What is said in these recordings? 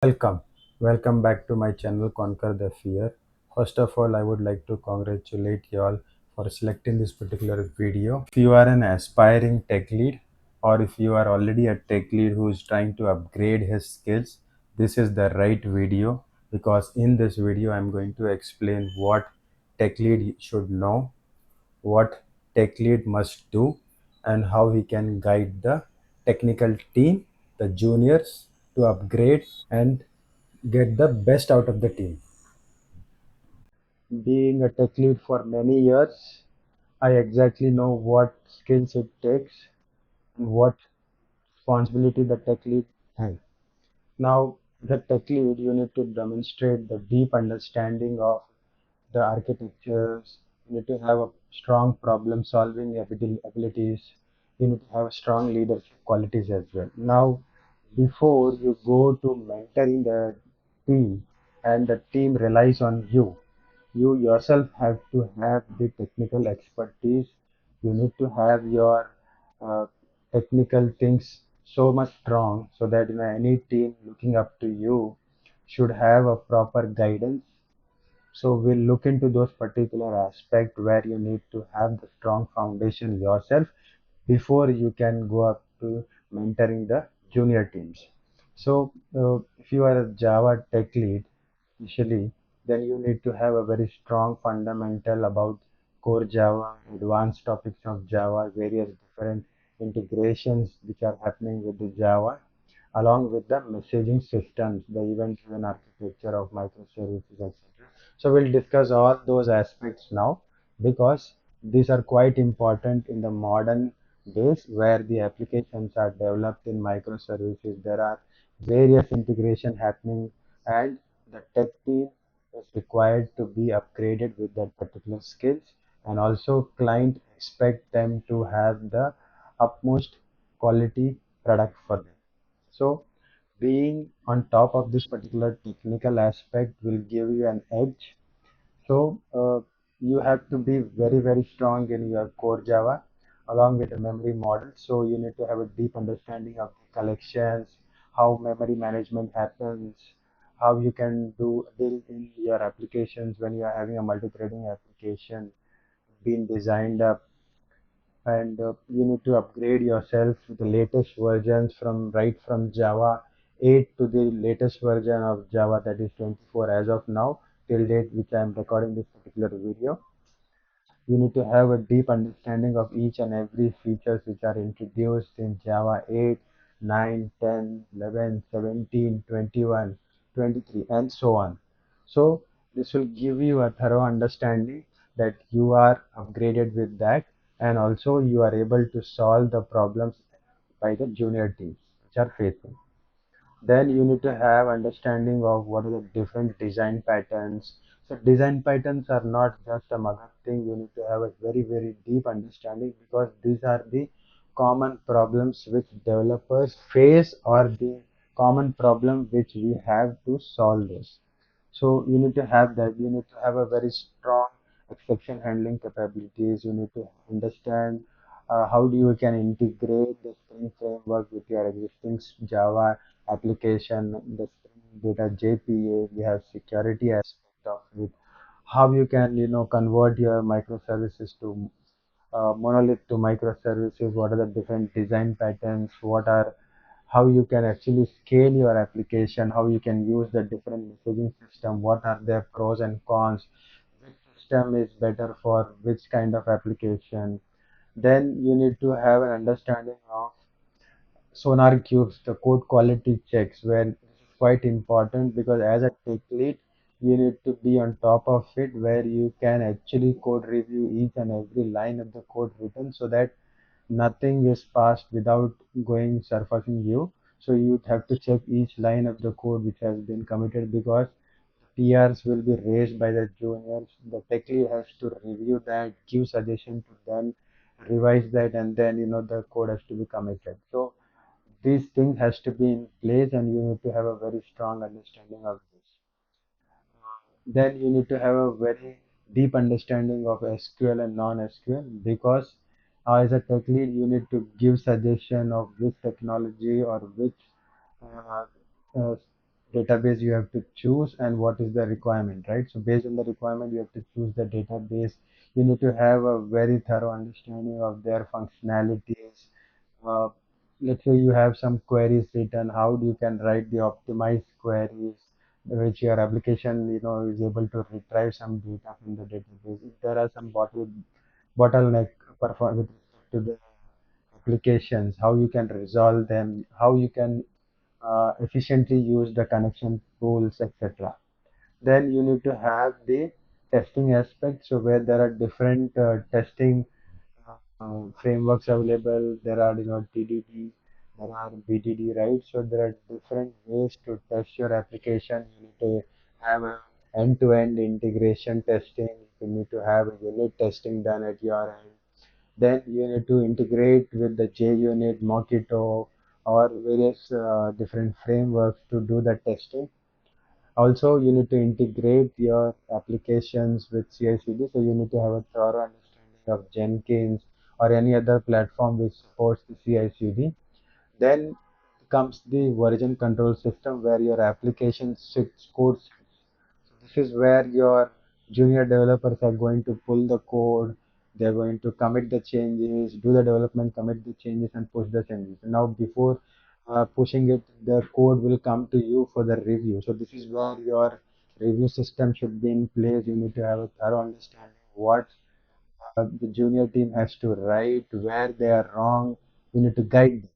Welcome. Welcome back to my channel Conquer the Fear. First of all, I would like to congratulate you all for selecting this particular video. If you are an aspiring tech lead or if you are already a tech lead who is trying to upgrade his skills, this is the right video because in this video I'm going to explain what tech lead should know, what tech lead must do, and how he can guide the technical team, the juniors, to upgrade and get the best out of the team. Being a tech lead for many years, I exactly know what skills it takes and what responsibility the tech lead has. Now, the tech lead, you need to demonstrate the deep understanding of the architectures. You need to have a strong problem solving abilities. You need to have strong leadership qualities as well. Now, before you go to mentoring the team and the team relies on you, you yourself have to have the technical expertise. You need to have your uh, technical things so much strong so that any team looking up to you should have a proper guidance. So we'll look into those particular aspects where you need to have the strong foundation yourself before you can go up to mentoring the junior teams. So if you are a Java tech lead, initially, then you need to have a very strong fundamental about core Java, advanced topics of Java, various different integrations which are happening with the Java, along with the messaging systems, the event-driven architecture of microservices, etc. So we'll discuss all those aspects now because these are quite important in the modern days where the applications are developed in microservices. There are various integration happening and the tech team is required to be upgraded with that particular skills, and also client expect them to have the utmost quality product for them. So being on top of this particular technical aspect will give you an edge. So you have to be very strong in your core Java along with the memory model. So you need to have a deep understanding of the collections, how memory management happens, how you can do build in your applications when you are having a multi-threading application being designed up, and you need to upgrade yourself to the latest versions from right from Java 8 to the latest version of Java, that is 24 as of now till date which I am recording this particular video. You need to have a deep understanding of each and every features which are introduced in Java 8, 9, 10, 11, 17, 21, 23, and so on. So this will give you a thorough understanding that you are upgraded with that, and also you are able to solve the problems by the junior teams which are facing. Then you need to have understanding of what are the different design patterns. So design patterns are not just a mother thing. You need to have a very deep understanding because these are the common problems which developers face or the common problem which we have to solve this. So you need to have that. You need to have a very strong exception handling capabilities. You need to understand how do you can integrate the Spring framework with your existing Java application, the Spring Data JPA. We have security aspect of it. How you can convert your microservices to monolith to microservices. What are the different design patterns? What are how you can actually scale your application, how you can use the different messaging system, what are their pros and cons, which system is better for which kind of application. Then you need to have an understanding of sonar cubes, the code quality checks, where this is quite important because as a tech lead, you need to be on top of it where you can actually code review each and every line of the code written so that nothing is passed without going surfacing you. So you have to check each line of the code which has been committed because PRs will be raised by the juniors. The tech lead has to review that, give suggestion to them, revise that, and then the code has to be committed. So these things has to be in place, and you need to have a very strong understanding of this. Then you need to have a very deep understanding of SQL and non-SQL because as a tech lead, you need to give suggestion of which technology or which uh, uh, database you have to choose and what is the requirement, right? So based on the requirement, you have to choose the database. You need to have a very thorough understanding of their functionalities. Uh, let's say you have some queries written, how you can write the optimized queries, which your application, is able to retrieve some data from the database. If there are some bottleneck perform with respect to the applications, how you can resolve them, how you can efficiently use the connection tools, etc. Then you need to have the testing aspect, so where there are different testing frameworks available. There are, TDD, there are BDD, right? So there are different ways to test your application. You need to have a end-to-end integration testing. You need to have a unit testing done at your end. Then you need to integrate with the JUnit, Mockito, or various different frameworks to do the testing. Also, you need to integrate your applications with CI/CD, so you need to have a thorough understanding of Jenkins or any other platform which supports the CI/CD. Then comes the version control system where your application sits, code sits. So this is where your junior developers are going to pull the code. They're going to commit the changes, do the development, commit the changes, and push the changes. Now, before pushing it, the code will come to you for the review. So this is where your review system should be in place. You need to have a thorough understanding what the junior team has to write, where they are wrong. You need to guide them.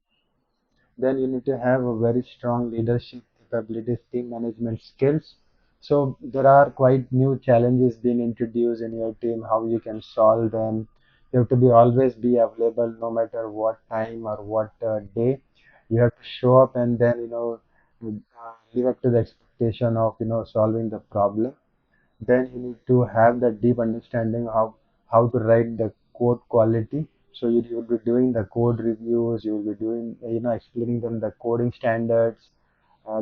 Then you need to have a very strong leadership capabilities, team management skills. So there are quite new challenges being introduced in your team, how you can solve them. You have to be always be available no matter what time or what day. You have to show up and then, live up to the expectation of, solving the problem. Then you need to have the deep understanding of how to write the code quality. So you will be doing the code reviews, you will be doing, explaining them the coding standards.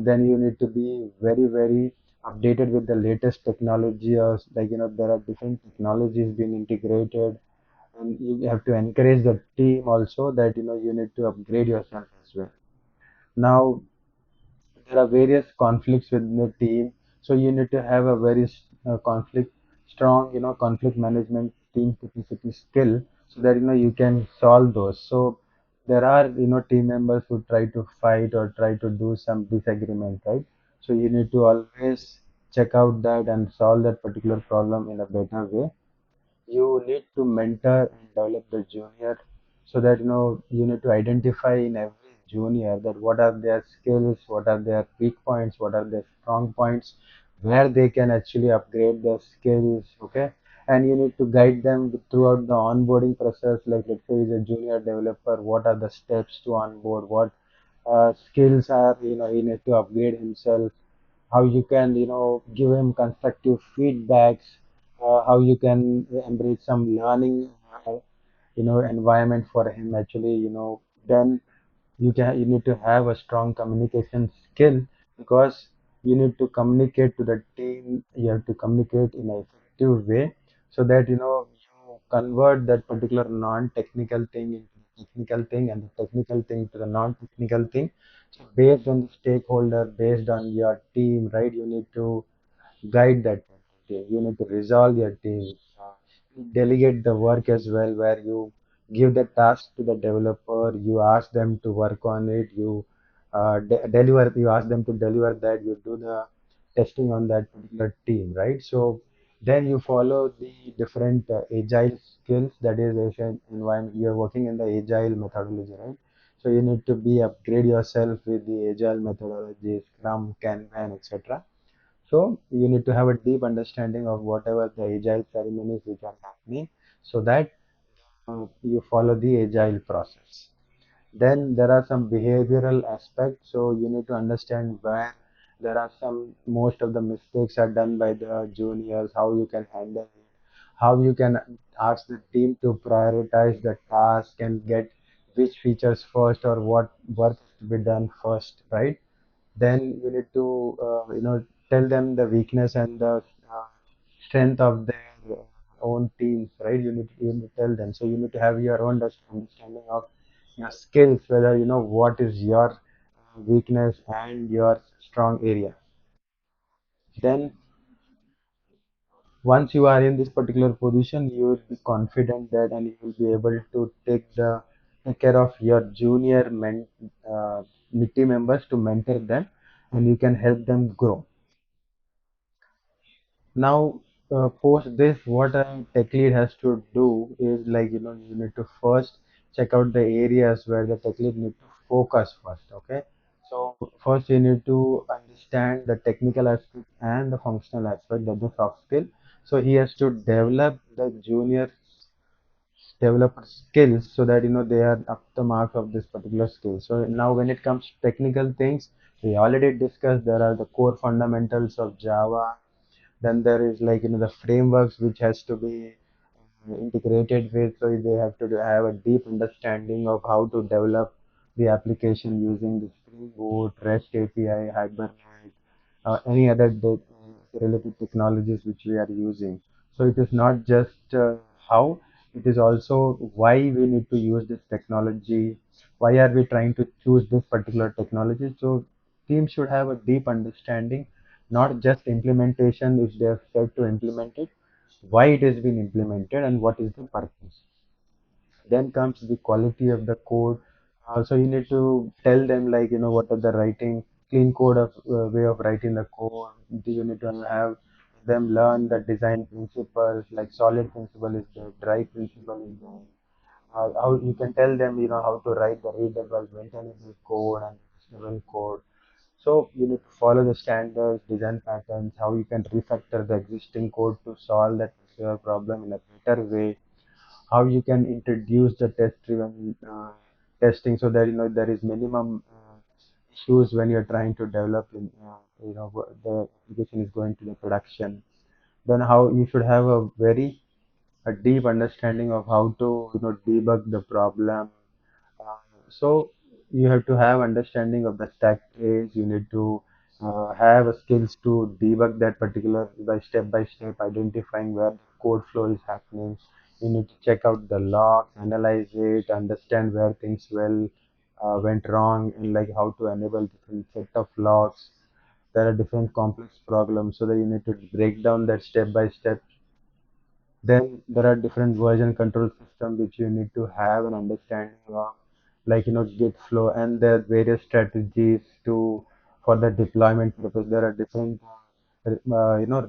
Then you need to be very, very updated with the latest technology, or like, there are different technologies being integrated, and you have to encourage the team also that, you need to upgrade yourself as well. Now, there are various conflicts within the team, so you need to have a very conflict strong, conflict management team capacity skill, so that, you can solve those. So there are, team members who try to fight or try to do some disagreement, right? So you need to always check out that and solve that particular problem in a better way. You need to mentor and develop the junior, so that, you need to identify in every junior that what are their skills, what are their weak points, what are their strong points, where they can actually upgrade their skills. Okay. And you need to guide them throughout the onboarding process, like let's say he's a junior developer, what are the steps to onboard, what skills are, he need to upgrade himself, how you can, give him constructive feedbacks, how you can embrace some learning, uh, environment for him actually, then you need to have a strong communication skill, because you need to communicate to the team, you have to communicate in an effective way, so that, you convert that particular non-technical thing into the technical thing, and the technical thing to the non-technical thing. So based on the stakeholder, based on your team, right, you need to guide that team. You need to resolve your team. Delegate the work as well, where you give the task to the developer. You ask them to work on it. You deliver. You ask them to deliver that. You do the testing on that particular team, right? So then you follow the different agile skills. That is, Asian environment. You are working in the agile methodology, right? So you need to be upgrade yourself with the agile methodology, Scrum, Kanban, etc. So you need to have a deep understanding of whatever the agile ceremonies which are happening, so that you follow the agile process. Then there are some behavioral aspects. So you need to understand where there are some, most of the mistakes are done by the juniors, how you can handle it, how you can ask the team to prioritize the task and get which features first, or what work has to be done first, right? Then you need to tell them the weakness and the uh, strength of their own teams, right? You need to tell them. So you need to have your own understanding of your skills, whether you know what is your weakness and your strong area. Then once you are in this particular position, you will be confident that and you will be able to take care of your uh, team members to mentor them, and you can help them grow. Now, post this, what a tech lead has to do is like, you need to first check out the areas where the tech lead need to focus first. Okay. So first you need to understand the technical aspect and the functional aspect of the soft skill. So he has to develop the junior developer skills so that they are up the mark of this particular skill. So now when it comes to technical things, we already discussed there are the core fundamentals of Java. Then there is like the frameworks which has to be integrated with, so they have to have a deep understanding of how to develop the application using the Spring Boot, REST API, Hibernate, any other related technologies which we are using. So it is not just how, it is also why we need to use this technology. Why are we trying to choose this particular technology? So teams should have a deep understanding, not just implementation if they have said to implement it, why it has been implemented and what is the purpose. Then comes the quality of the code. So you need to tell them like what are the writing clean code of way of writing the code. You need to have them learn the design principles, like solid principle is the dry principle is the how you can tell them how to write the readable maintainable code and reasonable code. So you need to follow the standards, design patterns, how you can refactor the existing code to solve that particular problem in a better way, how you can introduce the test-driven testing so that there is minimum issues when you're trying to develop the application is going to the production. Then how you should have a deep understanding of how to debug the problem. uh, so you have to have understanding of the stack trace. You need to have a skills to debug that particular by step, identifying where the code flow is happening. You need to check out the logs, analyze it, understand where things went wrong, and like how to enable different set of logs. There are different complex problems, so that you need to break down that step by step. Then there are different version control system which you need to have an understanding of, like Git flow, and there are various strategies to for the deployment purpose. There are different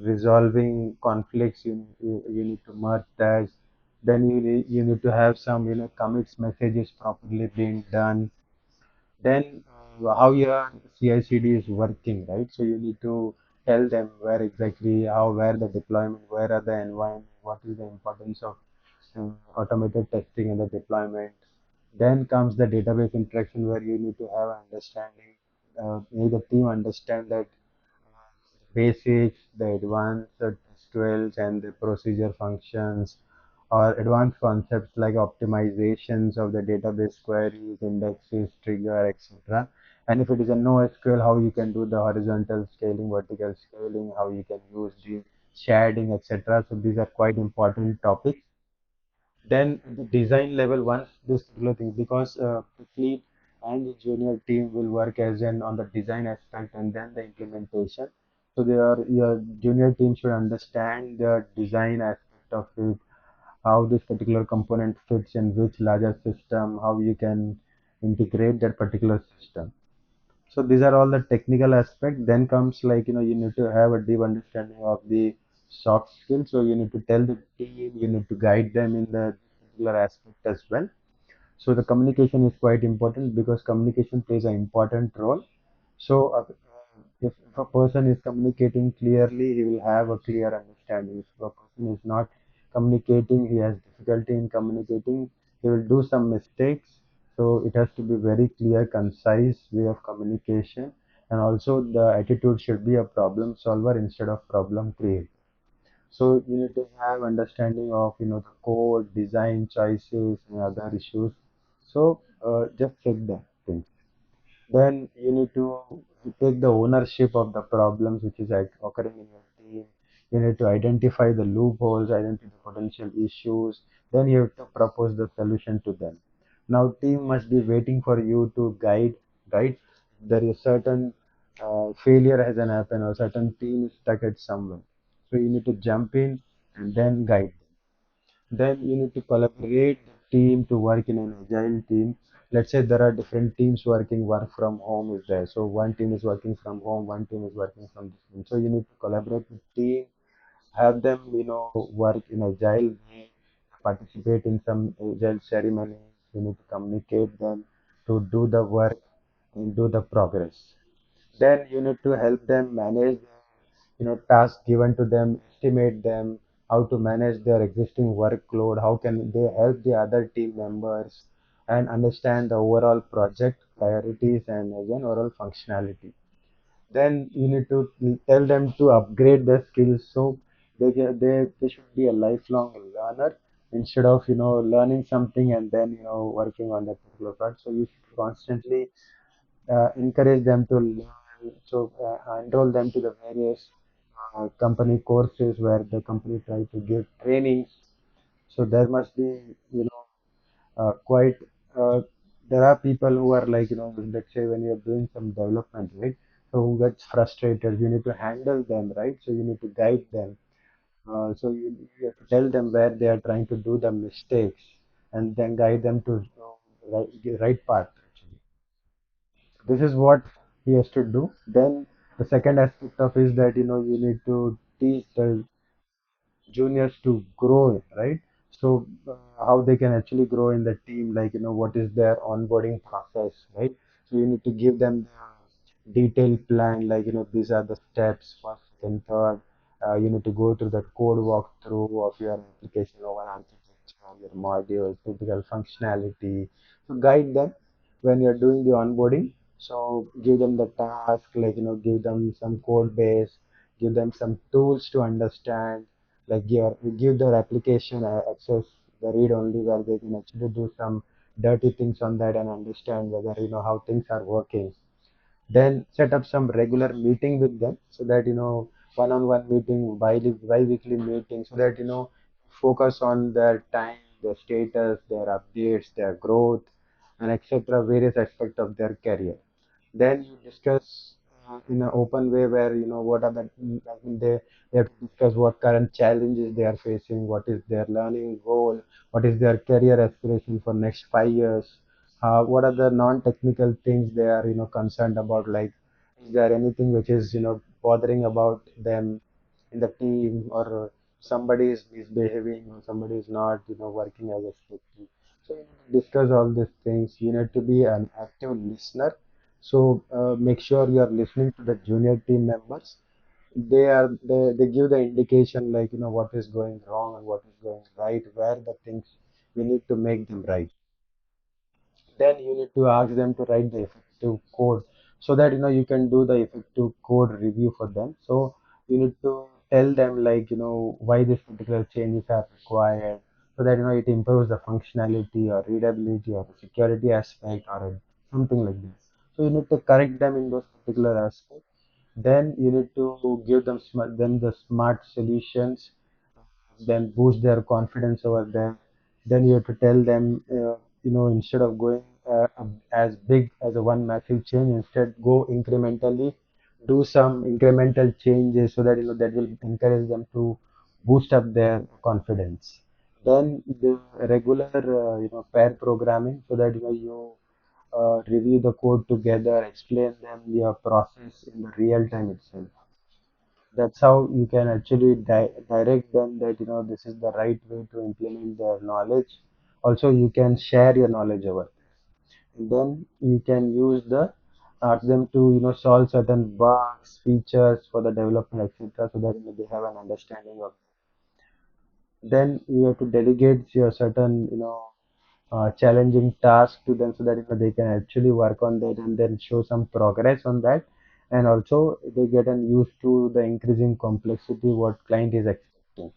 resolving conflicts. You need to merge that. Then you need to have some commits messages properly being done. Then how your CI/CD is working, right? So you need to tell them where exactly where the deployment, where are the environment, what is the importance of automated testing and the deployment. Then comes the database interaction where you need to have an understanding, make the team understand that basics, the advanced SQLs and the procedure functions, or advanced concepts like optimizations of the database queries, indexes, trigger, etc. And if it is a NoSQL, how you can do the horizontal scaling, vertical scaling, how you can use the sharding, etc. So these are quite important topics. Then the design level, once this particular thing, because the lead and the junior team will work as an on the design aspect and then the implementation. So your junior team should understand the design aspect of it, how this particular component fits in which larger system, how you can integrate that particular system. So these are all the technical aspect. Then comes like you need to have a deep understanding of the soft skills. So you need to tell the team, you need to guide them in the particular aspect as well. So the communication is quite important because communication plays an important role. So if a person is communicating clearly, he will have a clear understanding. If a person is not communicating, he has difficulty in communicating, he will do some mistakes. So it has to be very clear, concise way of communication. And also the attitude should be a problem solver instead of problem creator. So you need to have understanding of the code, design choices, and other issues. So just check that thing. Then you need to take the ownership of the problems which is occurring in your team. You need to identify the loopholes, identify the potential issues. Then you have to propose the solution to them. Now team must be waiting for you to guide, right? There is certain failure has an happened or certain team is stuck at somewhere. So you need to jump in and then guide. Then you need to collaborate the team to work in an agile team. Let's say there are different teams working, work from home is there. So one team is working from home, one team is working from different. So you need to collaborate with team, have them, work in agile way, participate in some agile ceremonies. You need to communicate them to do the work and do the progress. Then you need to help them manage, tasks given to them, estimate them, how to manage their existing workload, how can they help the other team members, and understand the overall project priorities and again overall functionality. Then you need to tell them to upgrade their skills so they should be a lifelong learner instead of learning something and then working on that particular part. So you should constantly encourage them to learn. So enroll them to the various company courses where the company try to give trainings. So there must be, you know, quite, there are people who are like, let's say when you're doing some development, right? So who gets frustrated, you need to handle them, right? So you need to guide them. So you have to tell them where they are trying to do the mistakes and then guide them to right path. Actually, this is what he has to do. Then the second aspect of is that you need to teach the juniors to grow, right? So how they can actually grow in the team, like what is their onboarding process, right? So you need to give them the detailed plan, like these are the steps, first, second, third. You need to go through the code walkthrough of your application over architecture, your modules, typical functionality. So guide them when you're doing the onboarding. So give them the task, like give them some code base, give them some tools to understand, like give their application access the read only where they can actually do some dirty things on that and understand whether how things are working. Then set up some regular meeting with them so that one-on-one meeting, bi-weekly meeting, so that focus on their time, their status, their updates, their growth, and etc. various aspects of their career. Then you discuss in an open way where what are the, I mean, they have to discuss what current challenges they are facing, what is their learning goal, what is their career aspiration for next 5 years, what are the non-technical things they are concerned about, like is there anything which is bothering about them in the team, or somebody is misbehaving or somebody is not working as expected. So you need to discuss all these things. You need to be an active listener. So make sure you are listening to the junior team members. They give the indication, like what is going wrong and what is going right, where the things we need to make them right. Then you need to ask them to write the effective code so that you can do the effective code review for them. So you need to tell them, like why this particular changes are required, so that it improves the functionality or readability or the security aspect or something like this. So you need to correct them in those particular aspects. Then you need to give them the smart solutions, then boost their confidence over them. Then you have to tell them, instead of going as big as a one massive change, instead go incrementally, do some incremental changes so that that will encourage them to boost up their confidence. Then the regular, pair programming, so that you review the code together, explain them your process in the real time itself. That's how you can actually direct them that this is the right way to implement their knowledge. Also you can share your knowledge over there. Then you can use the ask them to solve certain bugs, features for the development, etc., so that they have an understanding of. Then you have to delegate your certain challenging task to them, so that they can actually work on that and then show some progress on that. And also they get used to the increasing complexity what client is expecting.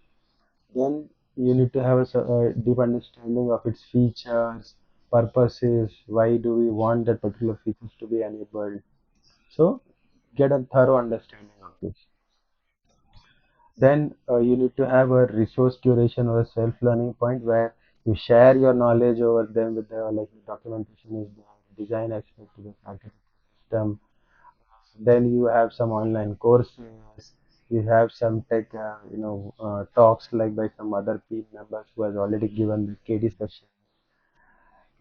Then you need to have a deep understanding of its features, purposes, why do we want that particular features to be enabled. So get a thorough understanding of this. Then you need to have a resource curation or a self-learning point where you share your knowledge over them with the, like, documentation is the design aspect to the architecture system, Then you have some online courses. You have some tech, talks like by some other team members who has already given the KD session.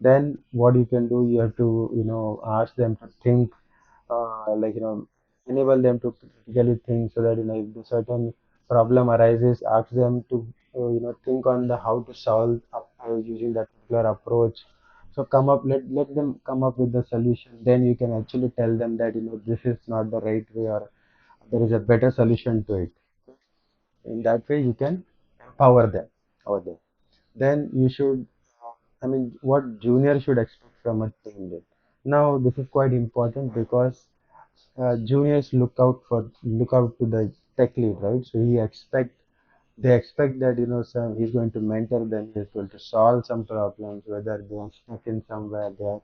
Then what you can do, you have to, ask them to think, enable them to critically think, so that, if the certain problem arises, ask them to, think on the how to solve using that particular approach. So let them come up with the solution. Then you can actually tell them that, this is not the right way, or there is a better solution to it. In that way, you can empower them over there. Then you should, what junior should expect from a team lead. Now, this is quite important because juniors look out to the tech lead, right? So they expect that, he's going to mentor them, he's going to solve some problems, whether they are stuck in somewhere, they are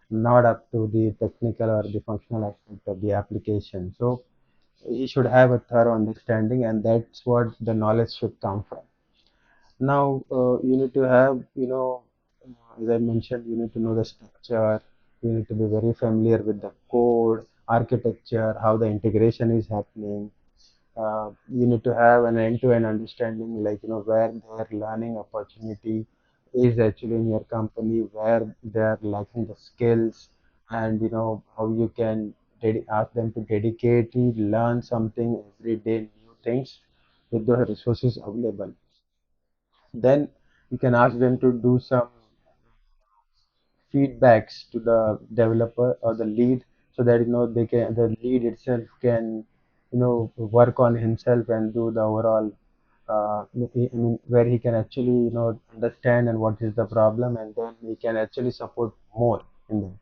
not up to the technical or the functional aspect of the application. So he should have a thorough understanding, and that's what the knowledge should come from. Now, you need to have, as I mentioned, you need to know the structure. You need to be very familiar with the code, architecture, how the integration is happening. You need to have an end-to-end understanding, like, where their learning opportunity is actually in your company, where they are lacking the skills, and, how you can ask them to dedicatedly learn something every day, new things with the resources available. Then you can ask them to do some feedbacks to the developer or the lead, so that, the lead itself can, work on himself and do the overall, where he can actually, understand and what is the problem, and then he can actually support more in that.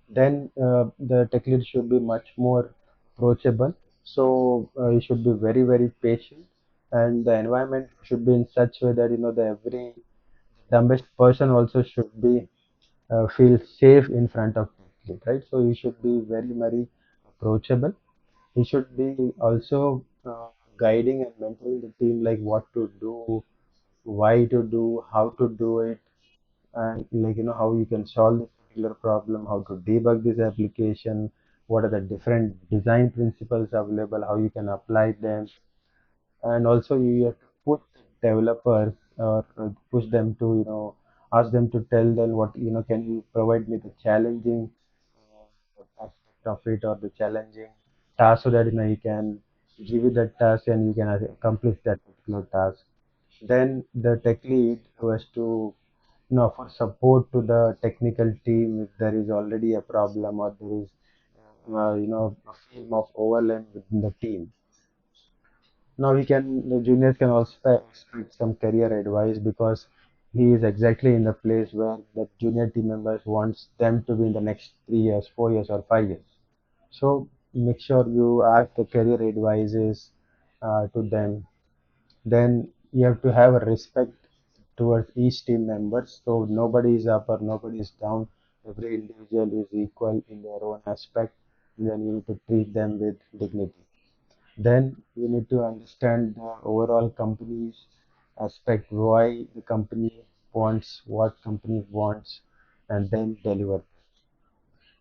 Then the tech lead should be much more approachable. So he should be very, very patient, and the environment should be in such way that, the every dumbest person also should be feel safe in front of tech lead, right? So he should be very, very approachable. He should be also guiding and mentoring the team, like what to do, why to do, how to do it, and, how you can solve this particular problem, how to debug this application, what are the different design principles available, how you can apply them. And also you have to push developers, or push them to, ask them to tell them what, can you provide me the challenging aspect of it, or the challenging task, so that, you can give you that task and you can accomplish that particular task. Then the tech lead who has to, offer support to the technical team if there is already a problem, or there is a film of overlap within the team. Now the juniors can also expect some career advice, because he is exactly in the place where the junior team members wants them to be in the next 3 years, 4 years, or 5 years. So make sure you ask the career advices to them. Then you have to have a respect towards each team member. So nobody is up or nobody is down. Every individual is equal in their own aspect. And then you need to treat them with dignity. Then you need to understand the overall company's aspect, why the company wants what company wants, and then deliver.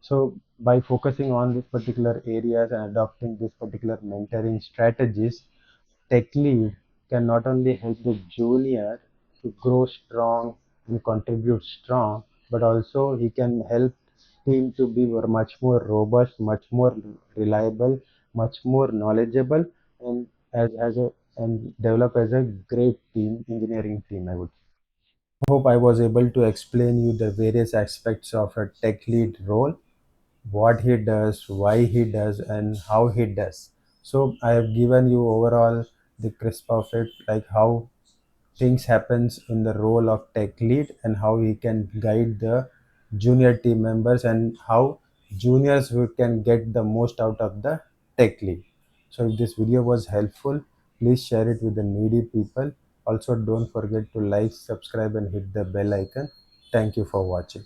So by focusing on these particular areas and adopting this particular mentoring strategies, tech lead can not only help the junior to grow strong and contribute strong, but also he can help team to be much more robust, much more reliable, much more knowledgeable, and as a and develop as a great team, engineering team, I would say. Hope I was able to explain you the various aspects of a tech lead role, what he does, why he does, and how he does. So I have given you overall the crisp of it, like how things happens in the role of tech lead, and how he can guide the junior team members, and how juniors who can get the most out of the tech lead. So if this video was helpful, please share it with the needy people. Also, don't forget to like, subscribe, and hit the bell icon. Thank you for watching.